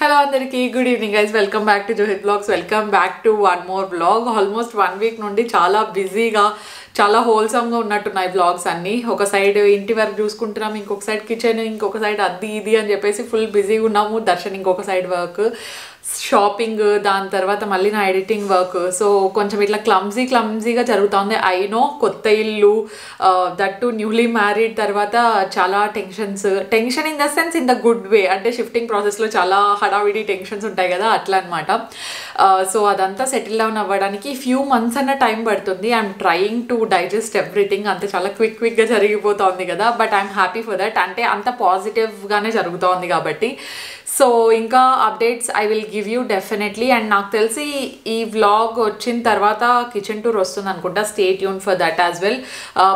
Hello అందరికి good evening guys welcome back to Johit vlogs welcome back to one more vlog almost 1 week నుండి చాలా బిజీగా చాలా హోల్సమ్గా ఉన్నట్టున్నాయి బ్లాగ్స్ అన్నీ ఒక సైడ్ ఇంటి వరకు చూసుకుంటున్నాం ఇంకొక సైడ్ కిచెన్ ఇంకొక సైడ్ అది ఇది అని చెప్పేసి ఫుల్ బిజీగా ఉన్నాము దర్శన్ ఇంకొక సైడ్ వర్క్ షాపింగ్ దాని తర్వాత మళ్ళీ నా ఎడిటింగ్ వర్క్ సో కొంచెం ఇట్లా క్లమ్జీగా జరుగుతుంది అయినో కొత్త ఇల్లు దట్ టు న్యూలీ మ్యారీడ్ తర్వాత చాలా tension in the sense in the good way అంటే షిఫ్టింగ్ ప్రాసెస్లో చాలా హడావిడి టెన్షన్స్ ఉంటాయి కదా అట్లా అనమాట సో అదంతా సెటిల్ డౌన్ అవ్వడానికి ఫ్యూ మంత్స్ అన్న టైం పడుతుంది I'm trying to digest everything అంతే చాలా క్విక్గా జరిగిపోతుంది కదా but I'm happy for that అంటే అంత పాజిటివ్గానే జరుగుతోంది కాబట్టి సో ఇంకా updates I will give you definitely and నాకు తెలిసి ఈ వ్లాగ్ వచ్చిన తర్వాత కిచెన్ టూర్ వస్తుంది అనుకుంటా stay tune for that as well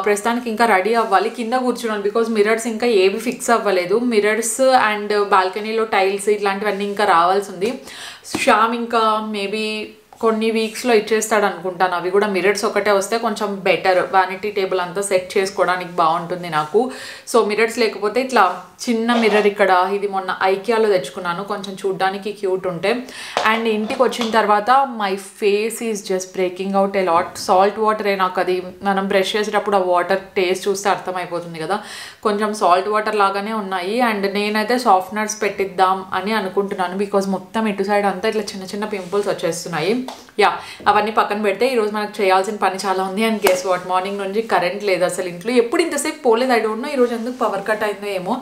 ప్రస్తుతానికి ఇంకా రెడీ అవ్వాలి కింద కూర్చున్నాను బికాజ్ మిర్రర్స్ ఇంకా ఏవి ఫిక్స్ అవ్వలేదు మిర్రర్స్ అండ్ బాల్కనీలో టైల్స్ ఇట్లాంటివన్నీ ఇంకా రావాల్సి ఉంది శ్యామ్ ఇంకా మేబీ కొన్ని వీక్స్లో ఇచ్చేస్తాడు అనుకుంటాను అవి కూడా మిర్రర్స్ ఒకటే వస్తే కొంచెం బెటర్ వ్యానిటీ టేబుల్ అంతా సెట్ చేసుకోవడానికి బాగుంటుంది నాకు సో మిర్రర్స్ లేకపోతే ఇట్లా చిన్న మిర్రర్ ఇక్కడ ఇది మొన్న ఐకియాలో తెచ్చుకున్నాను కొంచెం చూడ్డానికి క్యూట్ ఉంటే అండ్ ఇంటికి వచ్చిన తర్వాత my face is just breaking out a lot salt వాటరే నాకు అది మనం బ్రష్ చేసేటప్పుడు ఆ వాటర్ టేస్ట్ చూస్తే అర్థమైపోతుంది కదా కొంచెం సాల్ట్ వాటర్ లాగానే ఉన్నాయి అండ్ నేనైతే సాఫ్ట్నర్స్ పెట్టిద్దాం అని అనుకుంటున్నాను బికాజ్ మొత్తం ఇటు సైడ్ అంతా ఇట్లా చిన్న చిన్న పింపుల్స్ వచ్చేస్తున్నాయి యా అవన్నీ పక్కన పెడితే ఈరోజు మనకు చేయాల్సిన పని చాలా ఉంది అండ్ గెస్ వాట్ మార్నింగ్ నుంచి కరెంట్ లేదు అసలు ఇంట్లో ఎప్పుడు ఇంతసేపు పోలేదు ఐ డోంట్ నో ఈరోజు ఎందుకు పవర్ కట్ అయిందో ఏమో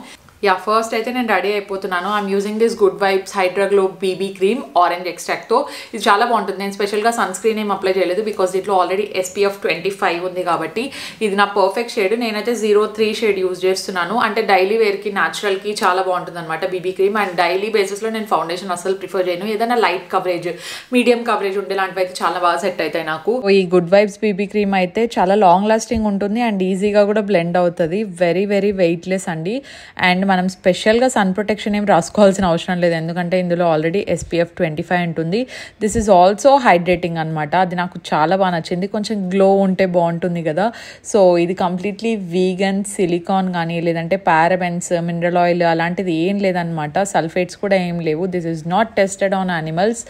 యా ఫస్ట్ అయితే నేను రెడీ అయిపోతున్నాను I'm using this good vibes hydra glow B B cream orange ఎక్స్ట్రాక్ట్తో ఇది చాలా బాగుంటుంది నేను స్పెషల్గా సన్ స్క్రీన్ ఏం అప్లై చేయలేదు బికాజ్ దీంట్లో ఆల్రెడీ SPF 25 ఉంది కాబట్టి ఇది నా పర్ఫెక్ట్ షేడ్ నేనైతే 03 షేడ్ యూజ్ చేస్తున్నాను అంటే డైలీ వేర్కి న్యాచురల్కి చాలా బాగుంటుంది అనమాట బీబీ క్రీమ్ అండ్ డైలీ బేసిస్లో నేను ఫౌండేషన్ అసలు ప్రిఫర్ చేయను ఏదైనా లైట్ కవరేజ్ మీడియం కవరేజ్ ఉండే లాంటివి అయితే చాలా బాగా సెట్ అవుతాయి నాకు ఈ గుడ్ వైబ్స్ బీబీ క్రీమ్ అయితే చాలా లాంగ్ లాస్టింగ్ ఉంటుంది అండ్ ఈజీగా కూడా బ్లెండ్ అవుతుంది వెరీ వెరీ వెయిట్లెస్ అండి అండ్ మనం స్పెషల్గా సన్ ప్రొటెక్షన్ ఏం రాసుకోవాల్సిన అవసరం లేదు ఎందుకంటే ఇందులో ఆల్రెడీ SPF 25 ఉంటుంది దిస్ ఈజ్ ఆల్సో హైడ్రేటింగ్ అనమాట అది నాకు చాలా బాగా నచ్చింది కొంచెం గ్లో ఉంటే బాగుంటుంది కదా సో ఇది కంప్లీట్లీ వీగన్ సిలికాన్ కానీ లేదంటే పారాబెన్స్ మినరల్ ఆయిల్ అలాంటిది ఏం లేదనమాట సల్ఫేట్స్ కూడా ఏం లేవు this is not tested on animals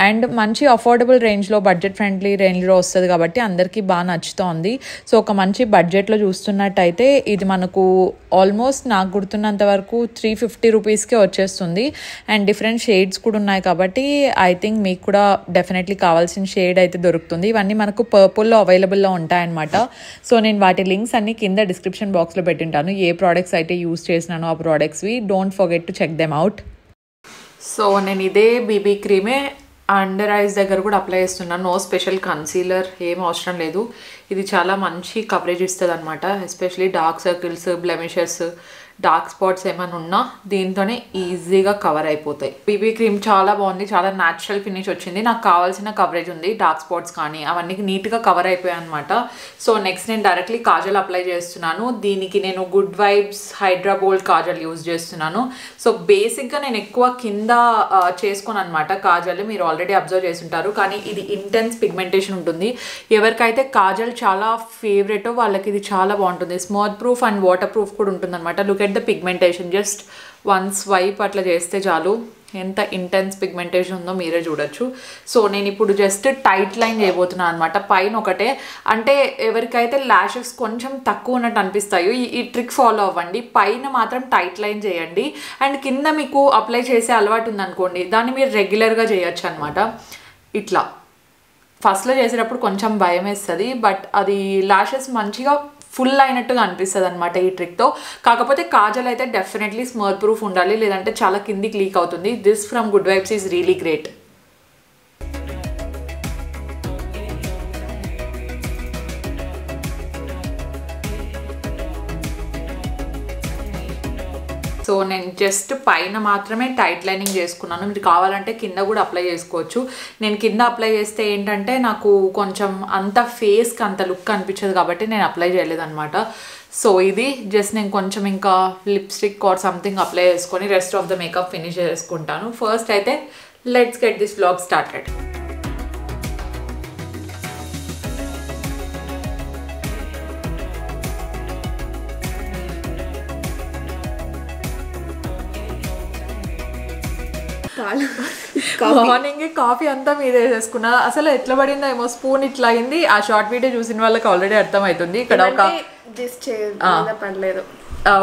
and మంచి అఫోర్డబుల్ రేంజ్లో బడ్జెట్ ఫ్రెండ్లీ రేంజ్లో వస్తుంది కాబట్టి అందరికీ బాగా నచ్చుతోంది సో ఒక మంచి బడ్జెట్లో చూస్తున్నట్టయితే ఇది మనకు ఆల్మోస్ట్ నాకు గుర్తున్నంత వరకు 350 రూపీస్కే వచ్చేస్తుంది అండ్ డిఫరెంట్ షేడ్స్ కూడా ఉన్నాయి కాబట్టి ఐ థింక్ మీకు కూడా డెఫినెట్లీ కావాల్సిన షేడ్ అయితే దొరుకుతుంది ఇవన్నీ మనకు పర్పుల్లో అవైలబుల్లో ఉంటాయన్నమాట సో నేను వాటి లింక్స్ అన్ని కింద డిస్క్రిప్షన్ బాక్స్లో పెట్టింటాను ఏ ప్రోడక్ట్స్ అయితే యూజ్ చేసినానో ఆ ప్రోడక్ట్స్వి don't forget to check them out so నేను ఇదే బీబీ క్రీమే అండర్ ఐస్ దగ్గర కూడా అప్లై చేస్తున్నాను నో స్పెషల్ కన్సీలర్ ఏం అవసరం లేదు ఇది చాలా మంచి కవరేజ్ ఇస్తుంది అనమాట especially dark circles blemishes dark spots ఏమైనా ఉన్నా దీంతోనే ఈజీగా కవర్ అయిపోతాయి బీబీ క్రీమ్ చాలా బాగుంది చాలా న్యాచురల్ ఫినిష్ వచ్చింది నాకు కావాల్సిన కవరేజ్ ఉంది డార్క్ స్పాట్స్ కానీ అవన్నీ నీట్గా కవర్ అయిపోయాయి అనమాట సో నెక్స్ట్ నేను డైరెక్ట్లీ కాజల్ అప్లై చేస్తున్నాను దీనికి నేను good vibes hydra gold kajal use చేస్తున్నాను సో బేసిక్గా నేను ఎక్కువ కింద చేసుకోను అనమాట కాజల్ మీరు ఆల్రెడీ అబ్జర్వ్ చేస్తుంటారు కానీ ఇది ఇంటెన్స్ పిగ్మెంటేషన్ ఉంటుంది ఎవరికైతే కాజల్ చాలా ఫేవరెటో వాళ్ళకి ఇది చాలా బాగుంటుంది smooth proof and water proof కూడా ఉంటుంది అనమాట look at the pigmentation just one swipe అట్లా చేస్తే చాలు ఎంత ఇంటెన్స్ పిగ్మెంటేషన్ ఉందో మీరే చూడొచ్చు సో నేను ఇప్పుడు జస్ట్ టైట్ లైన్ చేయబోతున్నాను అనమాట పైన ఒకటే అంటే ఎవరికైతే ల్యాషెస్ కొంచెం తక్కువ ఉన్నట్టు అనిపిస్తాయో ఈ ట్రిక్ ఫాలో అవ్వండి పైన మాత్రం టైట్ లైన్ చేయండి అండ్ కింద మీకు అప్లై చేసే అలవాటు ఉందనుకోండి దాన్ని మీరు రెగ్యులర్గా చేయొచ్చు అనమాట ఇట్లా ఫస్ట్లో చేసేటప్పుడు కొంచెం భయం వేస్తుంది బట్ అది ల్యాషెస్ మంచిగా ఫుల్ అయినట్టుగా అనిపిస్తుంది అనమాట ఈ ట్రిక్తో కాకపోతే కాజల్ అయితే డెఫినెట్లీ స్మర్త్ ప్రూఫ్ ఉండాలి లేదంటే చాలా కిందికి లీక్ అవుతుంది this from good vibes is really great so నేను జస్ట్ పైన మాత్రమే టైట్ లైనింగ్ చేసుకున్నాను మీరు కావాలంటే కింద కూడా అప్లై చేసుకోవచ్చు నేను కింద అప్లై చేస్తే ఏంటంటే నాకు కొంచెం అంత ఫేస్కి అంత లుక్ అనిపించదు కాబట్టి నేను అప్లై చేయలేదు అనమాట సో ఇది జస్ట్ నేను కొంచెం ఇంకా లిప్స్టిక్ ఆర్ సంథింగ్ అప్లై చేసుకొని rest of the makeup finish చేసుకుంటాను ఫస్ట్ అయితే let's get this vlog started morning coffee అంతా మీద వేసేసుకున్నా. అసలు ఎట్లా పడిందో ఏమో, స్పూన్ ఇట్లా అయింది. ఆ షార్ట్ వీడియో చూసిన వాళ్ళకి ఆల్రెడీ అర్థమవుతుంది. ఇక్కడ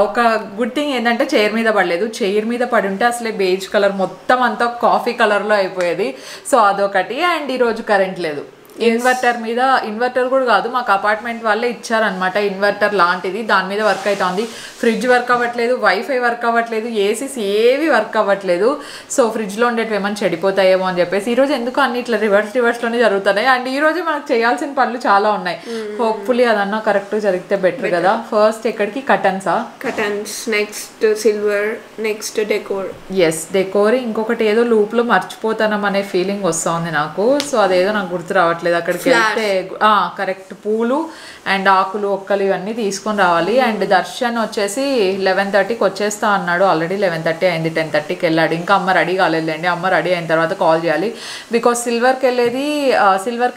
ఒక గుడ్ థింగ్ ఏంటంటే చైర్ మీద పడలేదు. చైర్ మీద పడి ఉంటే అసలే బేజ్ కలర్ మొత్తం అంతా కాఫీ కలర్లో అయిపోయేది. సో అదొకటి. అండ్ ఈరోజు కరెంట్ లేదు. ఇన్వర్టర్ మీద, ఇన్వర్టర్ కూడా కాదు, మాకు అపార్ట్మెంట్ వాళ్ళే ఇచ్చారనమాట ఇన్వర్టర్ లాంటిది. దాని మీద వర్క్ అవుతుంది. ఫ్రిడ్జ్ వర్క్ అవ్వట్లేదు, వైఫై వర్క్ అవ్వట్లేదు, ఏసీస్ ఏవి వర్క్ అవ్వట్లేదు. సో ఫ్రిడ్జ్లో ఉండేటివి ఏమైనా చెడిపోతాయేమో అని చెప్పేసి ఈరోజు ఎందుకు అన్ని ఇట్లా రివర్స్లోనే జరుగుతున్నాయి. అండ్ ఈ రోజు మనకు చేయాల్సిన పనులు చాలా ఉన్నాయి. హోప్ఫుల్లీ అదన్నా కరెక్ట్ జరిగితే బెటర్ కదా. ఫస్ట్ ఎక్కడికి కటన్సా? Cottons, next silver, next decor. Yes, decor. ఇంకొకటి ఏదో లూప్లో మర్చిపోతానం అనే ఫీలింగ్ వస్తుంది నాకు. సో అదేదో నాకు గుర్తు రావట్లేదు. అక్కడికి వెళ్తే కరెక్ట్ పూలు అండ్ ఆకులు, ఒక్కలు ఇవన్నీ తీసుకొని రావాలి. అండ్ దర్శన్ వచ్చేసి 11:30కి వచ్చేస్తా అన్నాడు. ఆల్రెడీ 11:30 అయింది, 10:30కి వెళ్ళాడు. ఇంకా అమ్మ రెడీ కాలేదులేండి. అమ్మ రెడీ అయిన తర్వాత కాల్ చేయాలి. బికాస్ సిల్వర్కి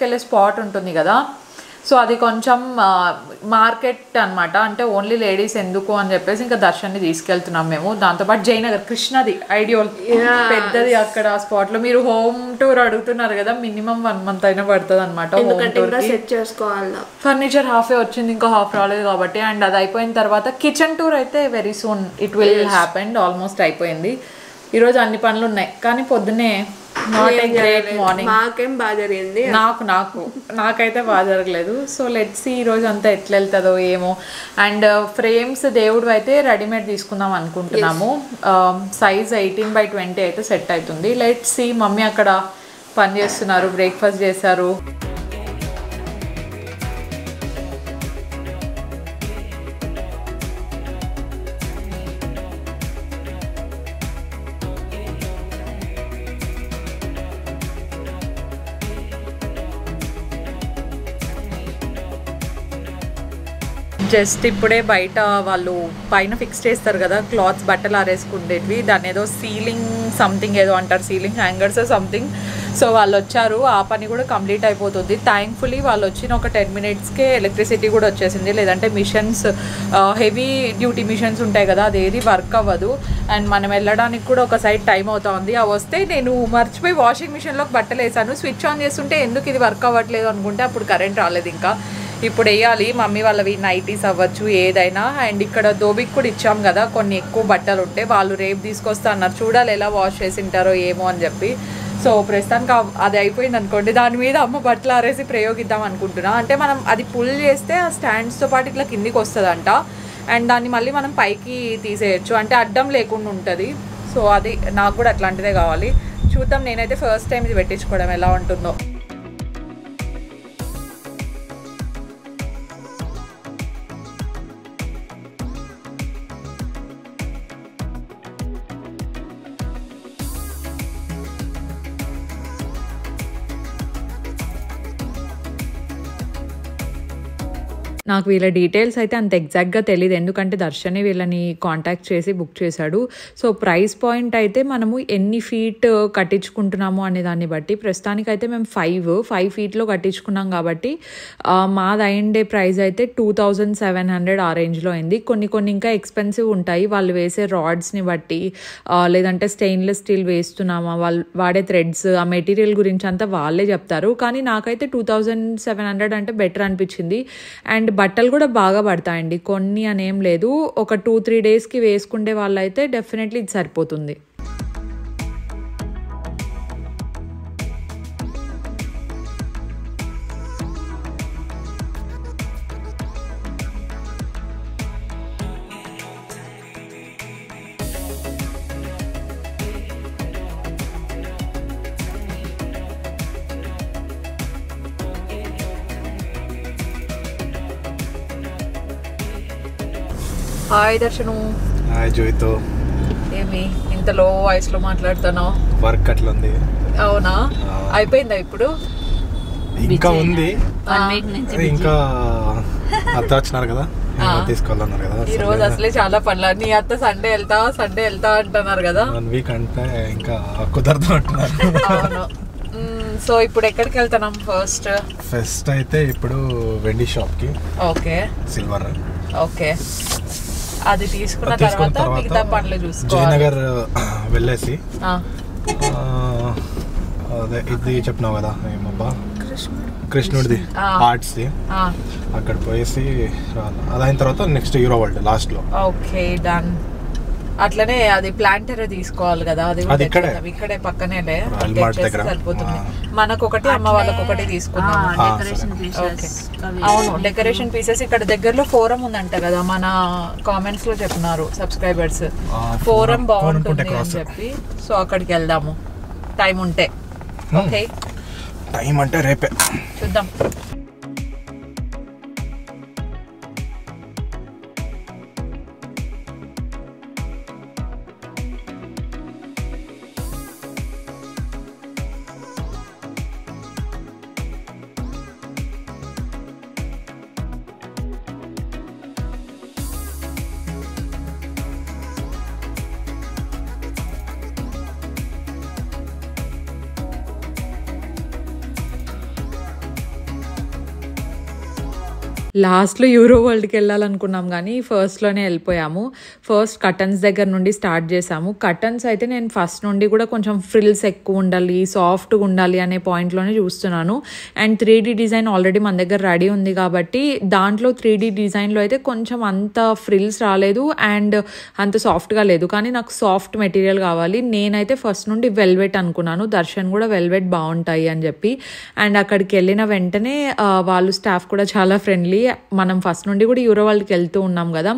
వెళ్ళే స్పాట్ ఉంటుంది కదా. సో అది కొంచెం మార్కెట్ అనమాట. అంటే ఓన్లీ లేడీస్ ఎందుకు అని చెప్పేసి ఇంకా దర్శన్ని తీసుకెళ్తున్నాం మేము. దాంతోపాటు జయనగర్ కృష్ణది ఐడియోల్ పెద్దది అక్కడ ఆ స్పాట్ లో. మీరు హోమ్ టూర్ అడుగుతున్నారు కదా, మినిమం 1 month అయినా పడుతుంది అనమాట హోమ్ టూర్ కి. ఫర్నిచర్ హాఫే వచ్చింది, ఇంకా హాఫ్ రాలేదు కాబట్టి. అండ్ అది అయిపోయిన తర్వాత కిచెన్ టూర్ అయితే very soon it will happen. Almost అయిపోయింది. ఈరోజు అన్ని పనులు ఉన్నాయి కానీ పొద్దునే నాట్ ఏ గ్రేట్ మార్నింగ్. మాకేం బాగా జరిగింది, నాకైతే బాగా జరగలేదు. సో లెట్స్ సీ ఈరోజు అంతా ఎట్లా వెళ్తుందో ఏమో. అండ్ ఫ్రేమ్స్ దేవుడు అయితే రెడీమేడ్ తీసుకుందాం అనుకుంటున్నాము. సైజ్ 18x20 అయితే సెట్ అవుతుంది. Let's see. మమ్మీ అక్కడ పని చేస్తున్నారు, బ్రేక్ఫాస్ట్ చేశారు. జస్ట్ ఇప్పుడే బయట వాళ్ళు పైన ఫిక్స్ చేస్తారు కదా క్లాత్స్, బట్టలు ఆరేసుకుండేటివి, దాన్ని ఏదో సీలింగ్ సంథింగ్ ఏదో అంటారు, సీలింగ్ హ్యాంగర్స్ సంథింగ్. సో వాళ్ళు వచ్చారు, ఆ పని కూడా కంప్లీట్ అయిపోతుంది. థ్యాంక్ఫుల్లీ వాళ్ళు వచ్చిన ఒక 10 minutesకే ఎలక్ట్రిసిటీ కూడా వచ్చేసింది. లేదంటే మిషన్స్, హెవీ డ్యూటీ మిషన్స్ ఉంటాయి కదా, అదేది వర్క్ అవ్వదు. అండ్ మనం వెళ్ళడానికి కూడా ఒక సైడ్ టైం అవుతా ఉంది. అవి వస్తే నేను మర్చిపోయి వాషింగ్ మిషన్లోకి బట్టలు వేసాను. స్విచ్ ఆన్ చేస్తుంటే ఎందుకు ఇది వర్క్ అవ్వట్లేదు అనుకుంటే అప్పుడు కరెంట్ రాలేదు. ఇంకా ఇప్పుడు వేయాలి. మమ్మీ వాళ్ళవి నైటీస్ అవ్వచ్చు ఏదైనా. అండ్ ఇక్కడ దోబికి కూడా ఇచ్చాం కదా, కొన్ని ఎక్కువ బట్టలు ఉంటే వాళ్ళు రేపు తీసుకొస్తా అన్నారు. చూడాలి ఎలా వాష్ చేసింటారో ఏమో అని చెప్పి. సో ప్రస్తుతానికి అది అయిపోయింది అనుకోండి, దాని మీద అమ్మ బట్టలు ఆరేసి ప్రయోగిద్దాం అనుకుంటున్నా. అంటే మనం అది పుల్ చేస్తే ఆ స్టాండ్స్తో పాటు ఇట్లా కిందికి వస్తుందంట. అండ్ దాన్ని మళ్ళీ మనం పైకి తీసేయచ్చు, అంటే అడ్డం లేకుండా ఉంటుంది. సో అది నాకు కూడా అట్లాంటిదే కావాలి. చూద్దాం. నేనైతే ఫస్ట్ టైం ఇది పెట్టించుకోవడం ఎలా ఉంటుందో. నాకు వీళ్ళ డీటెయిల్స్ అయితే అంత ఎగ్జాక్ట్గా తెలియదు, ఎందుకంటే దర్శనే వీళ్ళని కాంటాక్ట్ చేసి బుక్ చేశాడు. సో ప్రైస్ పాయింట్ అయితే మనము ఎన్ని ఫీట్ కట్టించుకుంటున్నాము అనే దాన్ని బట్టి, ప్రస్తుతానికైతే మేము 5 feetలో కట్టించుకున్నాం కాబట్టి మాది అయిండే ప్రైస్ అయితే 2700 ఆ రేంజ్లో అయింది. కొన్ని ఇంకా ఎక్స్పెన్సివ్ ఉంటాయి వాళ్ళు వేసే రాడ్స్ని బట్టి, లేదంటే స్టెయిన్లెస్ స్టీల్ వేస్తున్నామా, వాళ్ళు వాడే థ్రెడ్స్, ఆ మెటీరియల్ గురించి అంతా వాళ్ళే చెప్తారు. కానీ నాకైతే 2700 అంటే బెటర్ అనిపించింది. అండ్ బట్టలు కూడా బాగా పడతాయండి, కొన్ని అనేం లేదు. ఒక 2-3 డేస్కి వేసుకుంటే వాళ్ళైతే డెఫినెట్లీ ఇది సరిపోతుంది. హాయ్ దర్శను. హాయ్ జోయితో. ఏమి ఇంత లో వాయిస్లో మాట్లాడుతున్నావు? వర్క్ అట్లా ఉంది. అవునా, అయిపోయిందా ఇప్పుడు? ఇంకా ఉంది, ఇంకా అత్త వచ్చినారు కదా తీసుకోవాలన్నారు కదా. ఈ రోజు అసలే చాలా పనులు. నీ అత్త సండే వెళ్తా అంటున్నారు కదా. 1 week అంటే ఇంకా కుదరదు అంటున్నారు. అవును. సో ఇప్పుడు ఎక్కడికి వెళ్తున్నాం? ఫస్ట్ అయితే ఇప్పుడు వెండి షాప్ కి. Okay, silver. ఓకే, అది తీసుకున్న తర్వాత మిగతా పనులు చూసుకోవాలి. జయనగర్ వెళ్ళేసి అదే ఇది చెప్పినావు కదా ఏమబ్బా కృష్ణుడిది ఆర్ట్స్ది అక్కడ పోయేసి అది అయిన తర్వాత నెక్స్ట్ యూరో వరల్డ్ లాస్ట్ లో. Okay done. అట్లనే అది ప్లాంటర్ తీసుకోవాలి కదా, అది ఇక్కడే పక్కనే సరిపోతుంది. మనకు ఒకటి అమ్మ వాళ్ళకి ఒకటి తీసుకున్నాం. అవును డెకరేషన్ పీసెస్ ఇక్కడ దగ్గరలో ఫోరం ఉందంట కదా, మన కామెంట్స్ లో చెప్పినారు సబ్స్క్రైబర్స్ ఫోరం బాగుంటుంది అని చెప్పి. సో అక్కడికి వెళ్దాము టైం ఉంటే. ఓకే టైం అంటే రేపే చూద్దాం. లాస్ట్లో యూరో వరల్డ్కి వెళ్ళాలనుకున్నాం కానీ ఫస్ట్లోనే వెళ్ళిపోయాము. ఫస్ట్ కటన్స్ దగ్గర నుండి స్టార్ట్ చేసాము. కటన్స్ అయితే నేను ఫస్ట్ నుండి కూడా కొంచెం ఫ్రిల్స్ ఎక్కువ ఉండాలి, సాఫ్ట్గా ఉండాలి అనే పాయింట్లోనే చూస్తున్నాను. అండ్ 3D డిజైన్ ఆల్రెడీ మన దగ్గర రెడీ ఉంది కాబట్టి దాంట్లో 3D డిజైన్లో అయితే కొంచెం అంత ఫ్రిల్స్ రాలేదు అండ్ అంత సాఫ్ట్గా లేదు. కానీ నాకు సాఫ్ట్ మెటీరియల్ కావాలి. నేనైతే ఫస్ట్ నుండి వెల్వెట్ అనుకున్నాను, దర్శన్ కూడా వెల్వెట్ బాగుంటాయి అని చెప్పి. అండ్ అక్కడికి వెళ్ళిన వెంటనే వాళ్ళు స్టాఫ్ కూడా చాలా ఫ్రెండ్లీ. మనం ఫస్ట్ నుండి కూడా యూరో వరల్డ్కి వెళ్తూ ఉన్నాం కదా,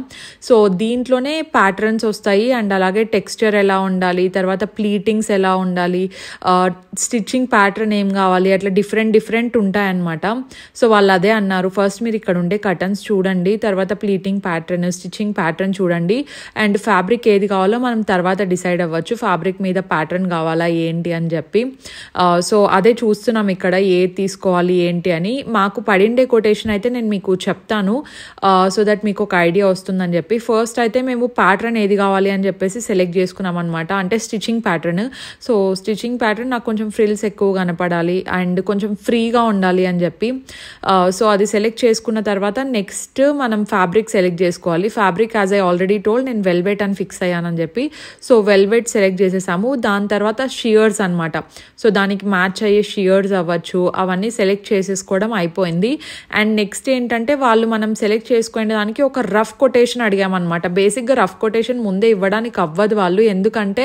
సో దీంట్లోనే ప్యాటర్న్స్ వస్తాయి అండ్ అలాగే టెక్స్చర్ ఎలా ఉండాలి, తర్వాత ప్లీటింగ్స్ ఎలా ఉండాలి, స్టిచ్చింగ్ ప్యాటర్న్ ఏం కావాలి, అట్లా డిఫరెంట్ ఉంటాయన్నమాట. సో వాళ్ళు అదే అన్నారు, ఫస్ట్ మీరు ఇక్కడ ఉండే కటన్స్ చూడండి, తర్వాత ప్లీటింగ్ ప్యాటర్న్, స్టిచ్చింగ్ ప్యాటర్న్ చూడండి అండ్ ఫ్యాబ్రిక్ ఏది కావాలో మనం తర్వాత డిసైడ్ అవ్వచ్చు, ఫ్యాబ్రిక్ మీద ప్యాటర్న్ కావాలా ఏంటి అని చెప్పి. సో అదే చూస్తున్నాం ఇక్కడ ఏది తీసుకోవాలి ఏంటి అని. మాకు పడిండే కొటేషన్ అయితే నేను మీకు చెప్తాను సో దట్ మీకు ఒక ఐడియా వస్తుందని చెప్పి. ఫస్ట్ అయితే మేము ప్యాటర్న్ ఏది కావాలి అని చెప్పేసి సెలెక్ట్ చేసుకున్నాం అనమాట, అంటే stitching pattern. So stitching pattern నాకు కొంచెం ఫ్రిల్స్ ఎక్కువ కనపడాలి అండ్ కొంచెం ఫ్రీగా ఉండాలి అని చెప్పి. సో అది సెలెక్ట్ చేసుకున్న తర్వాత నెక్స్ట్ మనం ఫ్యాబ్రిక్ సెలెక్ట్ చేసుకోవాలి. Fabric as I already told నేను వెల్వెట్ అని ఫిక్స్ అయ్యానని చెప్పి, సో వెల్వెట్ సెలెక్ట్ చేసేసాము. దాని తర్వాత షియర్స్ అనమాట, సో దానికి మ్యాచ్ అయ్యే షియర్స్ అవ్వచ్చు అవన్నీ సెలెక్ట్ చేసేసుకోవడం అయిపోయింది. అండ్ నెక్స్ట్ ఏంటంటే వాళ్ళు మనం సెలెక్ట్ చేసుకునే దానికి ఒక రఫ్ కొటేషన్ అడిగామన్నమాట. బేసిక్గా రఫ్ కొటేషన్ ముందే ఇవ్వడానికి అవ్వదు వాళ్ళు, ఎందుకంటే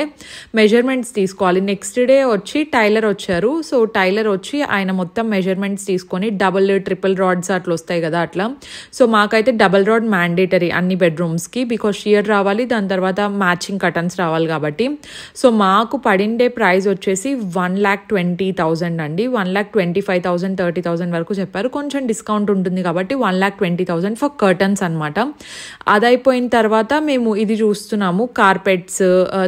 మెజర్మెంట్స్ తీసుకోవాలి. నెక్స్ట్ డే వచ్చి టైలర్ వచ్చారు. సో టైలర్ వచ్చి ఆయన మొత్తం మెజర్మెంట్స్ తీసుకొని డబుల్ ట్రిపుల్ రాడ్స్ అట్లా వస్తాయి కదా అట్లా. సో మాకైతే డబుల్ రాడ్ మ్యాండేటరీ అన్ని బెడ్రూమ్స్కి, బికాజ్ షియర్ రావాలి, దాని తర్వాత మ్యాచింగ్ కటన్స్ రావాలి కాబట్టి. సో మాకు పడిండే ప్రైస్ వచ్చేసి 1,20,000 అండి. 1,25,000 30,000 వరకు చెప్పారు. కొంచెం డిస్కౌంట్ ఉంటుంది కాబట్టి 1,20,000 ఫర్ కర్టన్స్ అనమాట. అదైపోయిన తర్వాత మేము ఇది చూస్తున్నాము, కార్పెట్స్,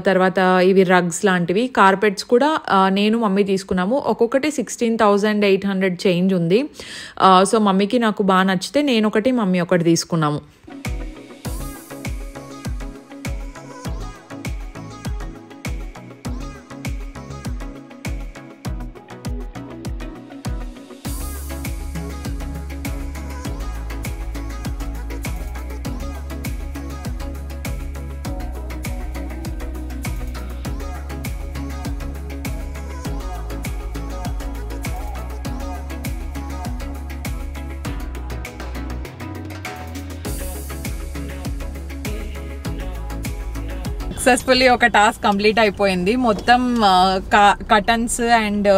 తర్వాత ఇవి రగ్స్ లాంటివి. కార్పెట్స్ కూడా నేను మమ్మీ తీసుకున్నాము. ఒక్కొక్కటి 16,800 చేంజ్ ఉంది. సో మమ్మీకి నాకు బాగా నచ్చితే నేను ఒకటి మమ్మీ ఒకటి తీసుకున్నాము. సక్సెస్ఫుల్లీ ఒక టాస్క్ కంప్లీట్ అయిపోయింది. మొత్తం కటన్స్ అండ్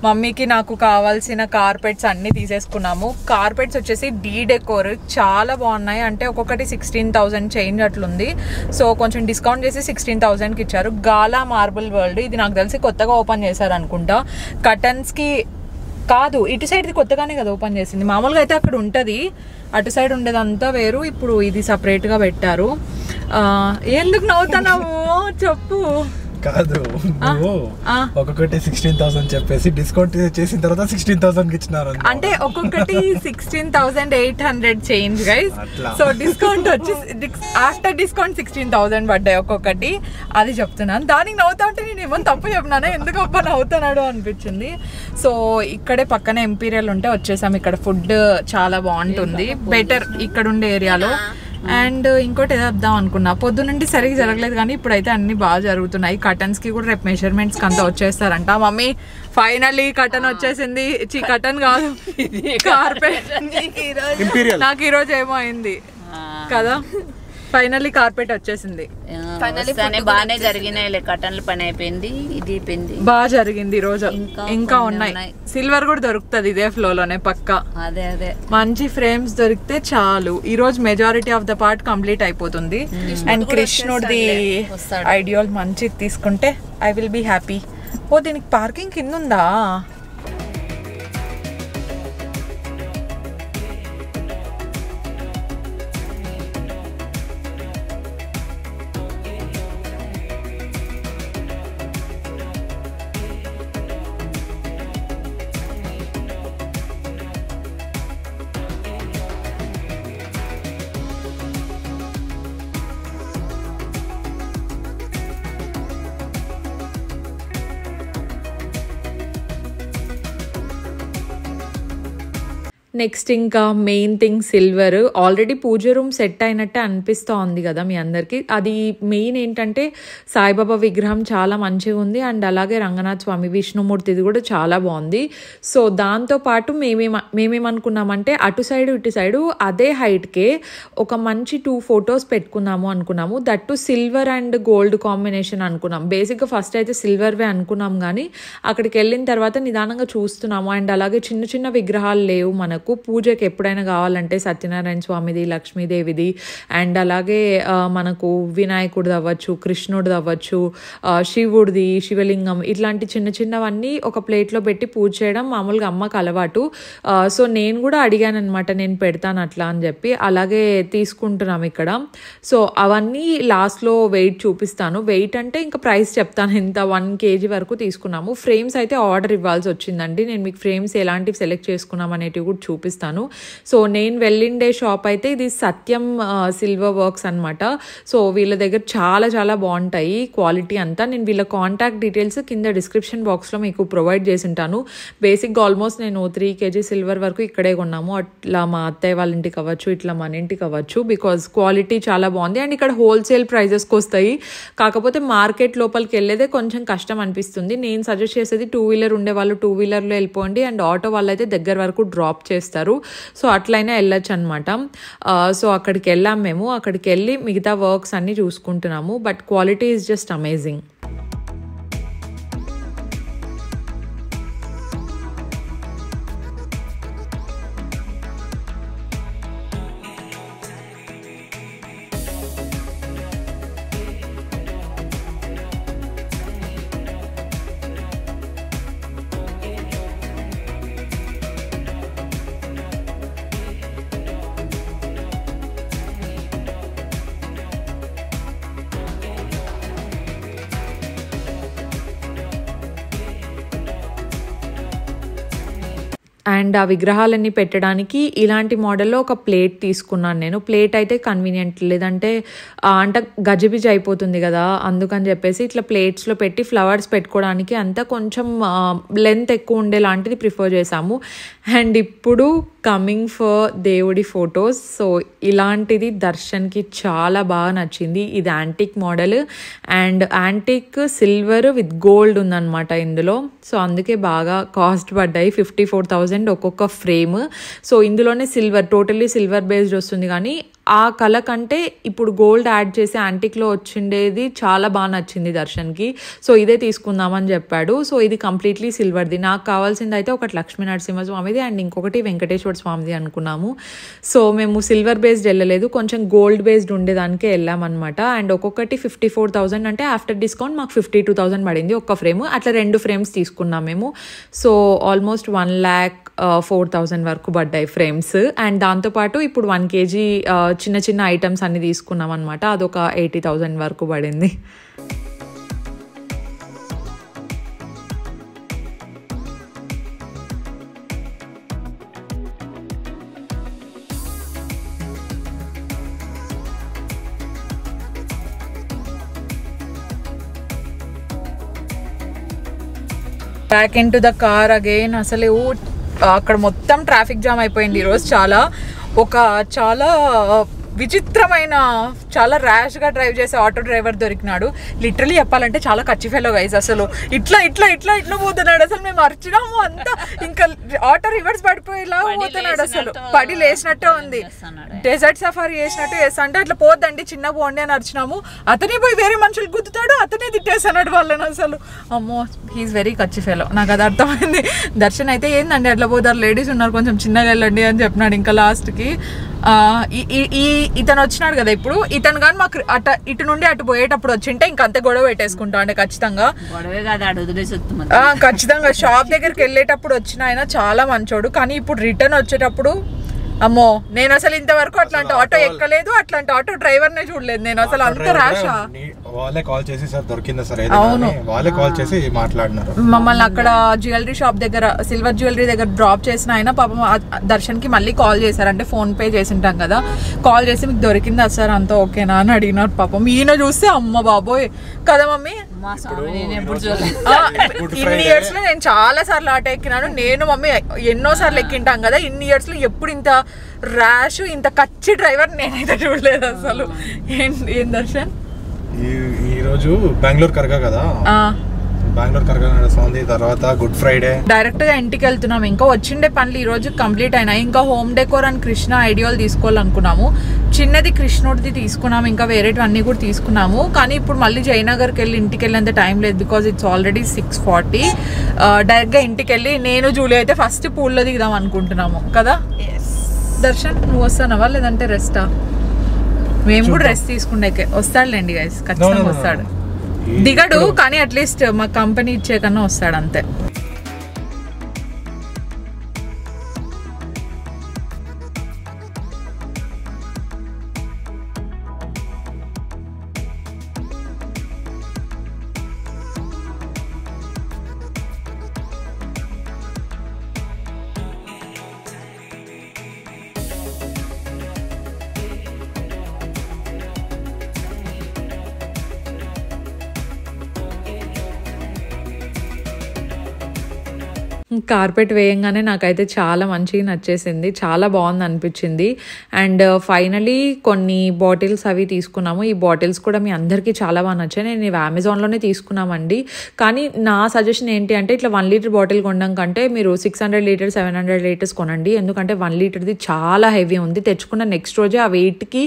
మమ్మీకి నాకు కావాల్సిన కార్పెట్స్ అన్నీ తీసేసుకున్నాము. కార్పెట్స్ వచ్చేసి డీ డెకోర్ చాలా బాగున్నాయి, అంటే ఒక్కొక్కటి 16,000 చేంజ్ అట్లుంది. సో కొంచెం డిస్కౌంట్ చేసి 16,000కి ఇచ్చారు. గాలా మార్బుల్ వరల్డ్, ఇది నాకు తెలిసి కొత్తగా ఓపెన్ చేశారు అనుకుంటా. కటన్స్కి కాదు, ఇటు సైడ్ది కొత్తగానే కదా ఓపెన్ చేసింది. మామూలుగా అయితే అక్కడ ఉంటుంది, అటు సైడ్ ఉండేదంతా వేరు, ఇప్పుడు ఇది సపరేట్గా పెట్టారు. ఎందుకు నవ్వుతున్నావు చెప్పు. కాదు, ఒక్కొక్కటి 16,000 చెప్పేసి డిస్కౌంట్ చేసిన తర్వాత 16,000 ఇచ్చినారు. అంటే ఒక్కొక్కటి 16,800 చేంజ్ గైస్. సో డిస్కౌంట్ వచ్చి ఆఫ్టర్ డిస్కౌంట్ 16,000 పడ్డాయి ఒక్కొక్కటి. అది చెప్తున్నాను. దానికి నవ్వుతా ఉంటే నేను ఏమో తప్పు చెప్పినానా, ఎందుకు అబ్బా నవ్వుతున్నాడు అనిపించింది. సో ఇక్కడే పక్కనే ఎంపీరియల్ ఉంటే వచ్చేసాం. ఇక్కడ ఫుడ్ చాలా బాగుంటుంది, బెటర్ ఇక్కడ ఉండే ఏరియాలో. అండ్ ఇంకోటి ఏదో చెప్దాం అనుకున్నా, పొద్దునండి సరిగ్గా జరగలేదు కానీ ఇప్పుడైతే అన్ని బాగా జరుగుతున్నాయి. కటన్స్ కి కూడా రేపు మెజర్మెంట్స్ అంతా వచ్చేస్తారంట. మమ్మీ ఫైనల్లీ కటన్ వచ్చేసింది. కటన్ కాదు, కార్పెట్. నాకు ఈరోజు ఏమో అయింది కదా, ఫైనల్లీ కార్పెట్ వచ్చేసింది. బాగానే జరిగినాయి, కటన్ల పని అయిపోయింది, ఇది అయిపోయింది, బాగా జరిగింది. ఈ రోజు ఇంకా ఉన్నాయి. సిల్వర్ కూడా దొరుకుతుంది ఇదే ఫ్లో లోనే పక్కా. అదే అదే మంచి ఫ్రేమ్స్ దొరికితే చాలు. ఈ రోజు majority of the part complete అయిపోతుంది. అండ్ కృష్ణుడిది ఐడియాల్ మంచిది తీసుకుంటే ఐ విల్ బి హ్యాపీ. ఓ దీనికి పార్కింగ్ కింద ఉందా? నెక్స్ట్ ఇంకా మెయిన్ థింగ్ సిల్వర్. ఆల్రెడీ పూజ రూమ్ సెట్ అయినట్టే అనిపిస్తూ ఉంది కదా మీ అందరికీ. అది మెయిన్ ఏంటంటే సాయిబాబా విగ్రహం చాలా మంచిగా ఉంది. అండ్ అలాగే రంగనాథ్ స్వామి విష్ణుమూర్తిది కూడా చాలా బాగుంది. సో దాంతోపాటు మేమేమనుకున్నామంటే అటు సైడు ఇటు సైడు అదే హైట్కే ఒక మంచి 2 ఫొటోస్ పెట్టుకున్నాము అనుకున్నాము. That silver and gold combination అనుకున్నాం. బేసిక్గా ఫస్ట్ అయితే సిల్వర్వే అనుకున్నాం కానీ అక్కడికి వెళ్ళిన తర్వాత నిదానంగా చూస్తున్నాము. అండ్ అలాగే చిన్న చిన్న విగ్రహాలు లేవు మనకు. పూజకి ఎప్పుడైనా కావాలంటే సత్యనారాయణ స్వామిది, లక్ష్మీదేవిది, అండ్ అలాగే మనకు వినాయకుడిది అవ్వచ్చు, కృష్ణుడిది అవ్వచ్చు, శివుడిది, శివలింగం, ఇట్లాంటి చిన్న చిన్నవన్నీ ఒక ప్లేట్లో పెట్టి పూజ చేయడం మామూలుగా అమ్మకు అలవాటు. సో నేను కూడా అడిగాను అనమాట, నేను పెడతాను అట్లా అని చెప్పి. అలాగే తీసుకుంటున్నాం ఇక్కడ. సో అవన్నీ లాస్ట్లో వెయిట్ చూపిస్తాను. వెయిట్ అంటే ఇంకా ప్రైస్ చెప్తాను, ఇంత 1 kg వరకు తీసుకున్నాము. ఫ్రేమ్స్ అయితే ఆర్డర్ ఇవ్వాల్సి వచ్చిందండి. నేను మీకు ఫ్రేమ్స్ ఎలాంటివి సెలెక్ట్ చేసుకున్నాం అనేటివి కూడా చూపిస్తాను. సో నేను వెళ్ళిండే షాప్ అయితే ఇది సత్యం సిల్వర్ వర్క్స్ అనమాట. సో వీళ్ళ దగ్గర చాలా చాలా బాగుంటాయి క్వాలిటీ అంతా. నేను వీళ్ళ కాంటాక్ట్ డీటెయిల్స్ కింద డిస్క్రిప్షన్ బాక్స్లో మీకు ప్రొవైడ్ చేసి ఉంటాను. బేసిక్గా ఆల్మోస్ట్ నేను 3 kg సిల్వర్ వరకు ఇక్కడే కొన్నాము. అట్లా మా అత్తయ్య వాళ్ళ ఇంటికి అవ్వచ్చు, ఇట్లా మన ఇంటికి అవ్వచ్చు. బికాజ్ క్వాలిటీ చాలా బాగుంది. అండ్ ఇక్కడ హోల్సేల్ ప్రైజెస్కి వస్తాయి. కాకపోతే మార్కెట్ లోపలికి వెళ్ళేదే కొంచెం కష్టం అనిపిస్తుంది. నేను సజెస్ట్ చేసేది 2 వీలర్ ఉండే వాళ్ళు 2 వీలర్లో వెళ్ళిపోండి. అండ్ ఆటో వాళ్ళు అయితే దగ్గర వరకు డ్రాప్ చేస్తారు. సో అట్లయినా వెళ్ళొచ్చు అనమాట. సో అక్కడికి వెళ్ళాం మేము. అక్కడికి వెళ్ళి మిగతా వర్క్స్ అన్నీ చూసుకుంటున్నాము. But quality is just amazing. And ఆ విగ్రహాలన్నీ పెట్టడానికి ఇలాంటి మోడల్లో ఒక ప్లేట్ తీసుకున్నాను నేను. ప్లేట్ అయితే కన్వీనియంట్, లేదంటే అంటే గజిబిజి అయిపోతుంది కదా, అందుకని చెప్పేసి ఇట్లా ప్లేట్స్లో పెట్టి ఫ్లవర్స్ పెట్టుకోవడానికి అంతా కొంచెం లెంత్ ఎక్కువ ఉండేలాంటిది ప్రిఫర్ చేసాము. అండ్ ఇప్పుడు కమింగ్ ఫర్ దేవుడి ఫొటోస్. సో ఇలాంటిది దర్శన్కి చాలా బాగా నచ్చింది. ఇది antique model and antique silver with gold ఉందన్నమాట ఇందులో. సో అందుకే బాగా కాస్ట్ పడ్డాయి, 54,000 ఒక్కొక్క ఫ్రేమ్. సో ఇందులోనే సిల్వర్, టోటల్లీ సిల్వర్ బేస్డ్ వస్తుంది. కానీ ఆ కళ కంటే ఇప్పుడు గోల్డ్ యాడ్ చేసి యాంటిక్లో వచ్చిండేది చాలా బాగా నచ్చింది దర్శన్కి. సో ఇదే తీసుకుందామని చెప్పాడు. సో ఇది కంప్లీట్లీ సిల్వర్ది. నాకు కావాల్సింది అయితే ఒకటి లక్ష్మీ నరసింహస్వామిది అండ్ ఇంకొకటి వెంకటేశ్వర స్వామిది అనుకున్నాము. సో మేము సిల్వర్ బేస్డ్ వెళ్ళలేదు, కొంచెం గోల్డ్ బేస్డ్ ఉండేదానికే వెళ్ళామన్నమాట. అండ్ ఒక్కొక్కటి 54,000 అంటే ఆఫ్టర్ డిస్కౌంట్ మాకు 52,000 పడింది ఒక్క ఫ్రేమ్. అట్లా 2 ఫ్రేమ్స్ తీసుకున్నాం మేము. సో ఆల్మోస్ట్ 1,04,000 వరకు పడ్డాయి ఫ్రేమ్స్. అండ్ దాంతోపాటు ఇప్పుడు 1 kg చిన్న చిన్న ఐటమ్స్ అన్ని తీసుకున్నాం అనమాట. అదొక 80,000 వరకు పడింది. Back in to the car again. అసలు అక్కడ మొత్తం ట్రాఫిక్ జామ్ అయిపోయింది ఈరోజు. చాలా విచిత్రమైన చాలా ర్యాష్గా డ్రైవ్ చేసే ఆటో డ్రైవర్ దొరికినాడు. లిటరలీ చెప్పాలంటే చాలా కచ్చి ఫెలో గైస్. అసలు ఇట్లా ఇట్లా ఇట్లా ఇట్లా పోతున్నాడు. అసలు మేము అరిచినాము అంతా, ఇంకా ఆటో రివర్స్ పడిపోయేలా పోతున్నాడు. అసలు పడి లేచినట్టే ఉంది. డెజర్ట్ సఫారీ చేసినట్టు చేస్తా అంటే అట్లా పోద్దండి చిన్న పోండి అని అరిచినాము. అతనే పోయి వేరే మనుషులు గుద్దుతాడు, అతనే తిట్టేస్తున్నాడు వాళ్ళని. అసలు అమ్మో హీఈస్ వెరీ కచ్చి ఫెలో. నాకు అది అర్థమైంది. దర్శన్ అయితే ఏందండి అట్లా పోతారు, లేడీస్ ఉన్నారు, కొంచెం చిన్నగా వెళ్ళండి అని చెప్పినాడు. ఇంకా లాస్ట్కి ఇతను వచ్చినాడు కదా ఇప్పుడు, ఇతను కానీ మాకు ఇటు నుండి అటు పోయేటప్పుడు వచ్చింటే ఇంకంతే గొడవ పెట్టేసుకుంటా అంటే ఖచ్చితంగా. ఖచ్చితంగా షాప్ దగ్గరికి వెళ్ళేటప్పుడు వచ్చిన ఆయన చాలా మంచోడు. కానీ ఇప్పుడు రిటర్న్ వచ్చేటప్పుడు అమ్మో నేను అసలు ఇంతవరకు అట్లాంటి ఆటో ఎక్కలేదు, అట్లాంటి ఆటో డ్రైవర్ నే చూడలేదు నేను. అసలు అంత ర్యాషా. వాళ్ళే కాల్ చేసి సార్ దొరికిందా సార్, అవును వాళ్ళే కాల్ చేసి మాట్లాడినారు. మమ్మల్ని అక్కడ జ్యువెలరీ షాప్ దగ్గర, సిల్వర్ జ్యువెలరీ దగ్గర డ్రాప్ చేసిన ఆయన పాపం దర్శన్ కి మళ్ళీ కాల్ చేశారు. అంటే ఫోన్ పే చేసి ఉంటాం కదా, కాల్ చేసి మీకు దొరికిందా సార్ అంతా ఓకేనా అని అడిగినారు. పాపం ఈయన చూస్తే అమ్మ బాబోయ్ కదా మమ్మీ. ఇన్ని ఇయర్స్ లో నేను చాలా సార్లు ఆటో ఎక్కినాను, నేను మమ్మీ ఎన్నో సార్లు ఎక్కింటాం కదా. ఇన్ని ఇయర్స్ లో ఎప్పుడు ఇంత ర్యాష్ ఇంత కచ్చి డ్రైవర్ నేనైతే చూడలేదు అసలు. ఏం దర్శన్ ఈ రోజు బెంగళూరు కరగా కదా, బెంగళూరు కరగా నడుస్తుంది. తర్వాత గుడ్ ఫ్రైడే డైరెక్ట్ గా ఇంటికి వెళ్తున్నాము. ఇంకా వచ్చిండే పనులు ఈ రోజు కంప్లీట్ అయినాయి. ఇంకా హోమ్ డెకోర్ అని కృష్ణ ఐడియాలు తీసుకోవాలనుకున్నాము. చిన్నది కృష్ణుడిది తీసుకున్నాము, ఇంకా వేరేటివన్నీ కూడా తీసుకున్నాము. కానీ ఇప్పుడు మళ్ళీ జయనగర్కి వెళ్ళి ఇంటికి వెళ్ళేంత టైం లేదు, బికాజ్ ఇట్స్ ఆల్రెడీ 6:40. డైరెక్ట్గా ఇంటికి వెళ్ళి నేను జూలీ అయితే ఫస్ట్ పూల్లో దిగుదాం అనుకుంటున్నాము కదా. దర్శన్ నువ్వు వస్తానవా లేదంటే రెస్టా? మేము కూడా రెస్ట్ తీసుకుండే. వస్తాడులేండి గైస్, ఖచ్చితంగా వస్తాడు. దిగడు కానీ అట్లీస్ట్ మా కంపెనీ ఇచ్చే కన్నా వస్తాడు అంతే. కార్పెట్ వేయంగానే నాకైతే చాలా మంచిగా నచ్చేసింది, చాలా బాగుంది అనిపించింది. అండ్ ఫైనలీ కొన్ని బాటిల్స్ అవి తీసుకున్నాము. ఈ బాటిల్స్ కూడా మీ అందరికీ చాలా బాగా నచ్చాయి. నేను ఇవి అమెజాన్లోనే తీసుకున్నామండి. కానీ నా సజెషన్ ఏంటి అంటే ఇట్లా 1 లీటర్ బాటిల్ కొనడం కంటే మీరు 600 లీటర్స్ 700 లీటర్స్ కొనండి. ఎందుకంటే 1 లీటర్ది చాలా హెవీ ఉంది. తెచ్చుకున్న నెక్స్ట్ రోజే ఆ వెయిట్కి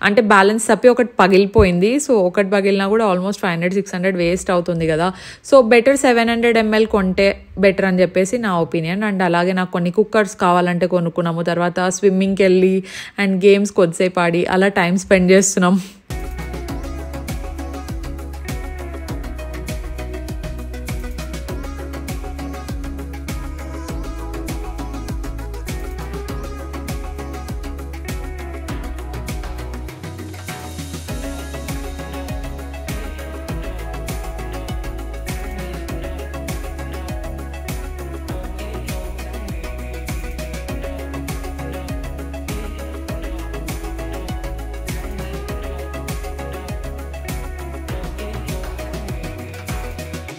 అంటే బ్యాలెన్స్ తప్పి ఒకటి పగిలిపోయింది. సో ఒకటి పగిలినా కూడా ఆల్మోస్ట్ 500-600 వేస్ట్ అవుతుంది కదా. సో బెటర్ 700 ml కొంటే బెటర్ అని చెప్పేసి నా ఒపీనియన్. అండ్ అలాగే నాకు కొన్ని కుక్కర్స్ కావాలంటే కొనుక్కున్నాము. తర్వాత స్విమ్మింగ్కి వెళ్ళి అండ్ గేమ్స్ కొద్దిసేపు ఆడి అలా టైం స్పెండ్ చేస్తున్నాం.